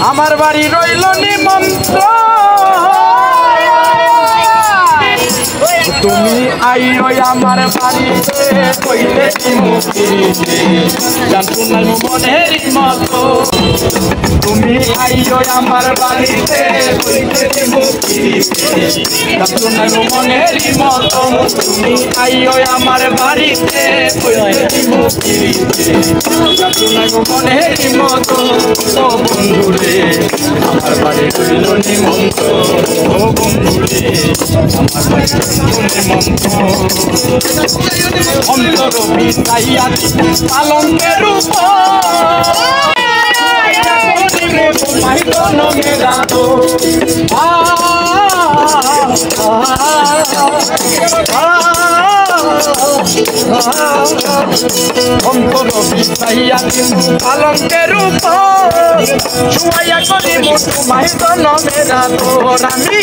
আমার বাড়ি রইল নিমন্ত্রণ তুমি আইও আমার বাড়িতে কইলে কি মুখিতে জানতো না মনের মতো তুমি আইও আমার বাড়িতে কইলে কি মুখিতে জানতো না মনের মতো তুমি আইও আমার বাড়িতে কইলে কি মুখিতে জানতো না মনের মতো ও বন্ধুরে আমার বাড়ি রইল নিমন্ত্রণ ও বন্ধুরে আমার বাড়ি অন্তর বিছাইয়া পালঙ্কের অন্তর বিছাইয়া পালঙ্কের শুয়াইয়া করি তোমায় জনমেরা তোর আমি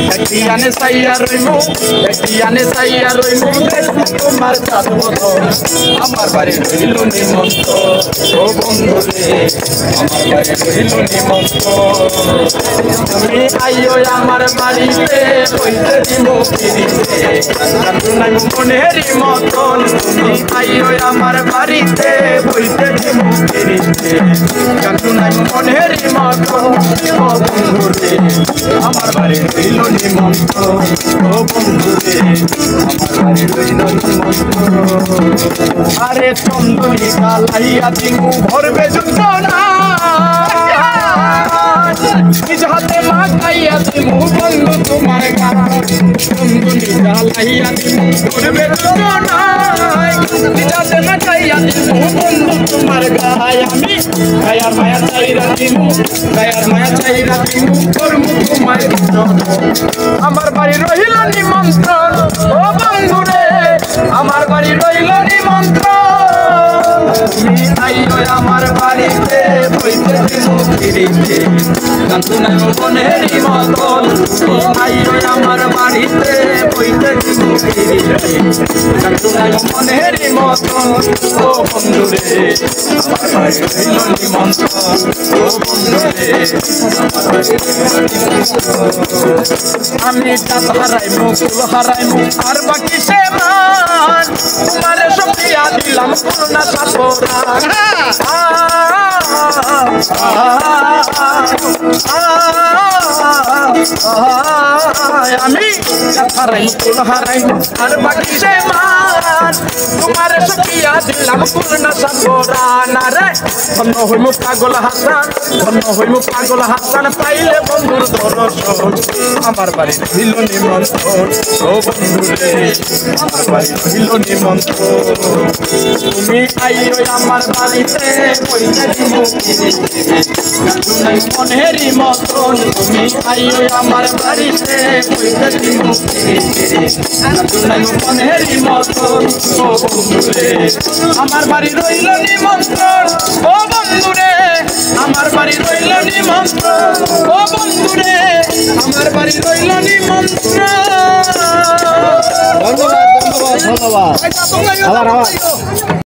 একটিয়ানে চাইয়া রইমু তোমার আমার বাড়ি রইল নিমন্ত্রণ ও বন্ধুরে আমার বাড়ি রইল নিমন্ত্রণ তুমি আইও আমার বাড়িতে কইতে দিব ফিরিতে নাই মনের মতন তুমি আইও আমার বাড়িতে কইতে দিব ফিরিতে নাই মনের মতন ও বন্ধুরে আমার বাড়ি রইল নিমন্ত্রণ ও বন্ধুরে আমার বাড়ি রইল নিমন্ত্রণ আরে চন্দনী কালাইয়া দিমু ভরবে যন্ত্রণা নিজ হাতে মাখাইয়া দিমু বন্ধু তোমার গান চন্দনী কালাইয়া দিমু ভরবে যন্ত্রণা নিজ হাতে মাখাইয়া দিমু বন্ধু তোমার গায় আমি গায়ার মায়া চাইরা দিমু করমু তোমার আমার বাড়ি রইল নিমন্ত্রণ ও বন্ধুরে আমার বাড়ি রইল নিমন্ত্রণ তুমি আইও আমার বাড়িতে বইতে দিমু ফিরিতে জানতো না মনের মতন তুমি আইও আমার বাড়িতে বইতে দিমু ফিরিতে জানতো না মনের মতন ও বন্ধুরে আমার বাড়ি রইল নিমন্ত্রণ ও বন্ধুরে আমার বাড়ি রইল নিমন্ত্রণ আমি চাঁদ হারাইমু ফুল হারাইমু আর বাকি সে মান তোমারে সপিয়া দিলাম করুণা সাপরান আমি চাঁদ হারাইমু ফুল হারাইমু আর বাকি সে মান তোমারে সপিয়া দিলাম করুণা সাপরান আরে ধন্য হইমু পাগল হাসান পাইলে বন্ধুর দর্শন আমার বাড়ি রইল নিমন্ত্রণ ও বন্ধুরে আমার বাড়ি রইল নিমন্ত্রণ তুমি আইও আমার বাড়িতে কইতে দিব নাই মনের মতন তুমি আইও আমার বাড়িতে কইতে দিব নাই মনের মতন ও বন্ধুরে আমার বাড়ি রইল নিমন্ত্রণ ও বন্ধুরে আমার বাড়ি রইল নিমন্ত্রণ ও বন্ধুরে আমার বাড়ি রইল নিমন্ত্রণ ধন্যবাদ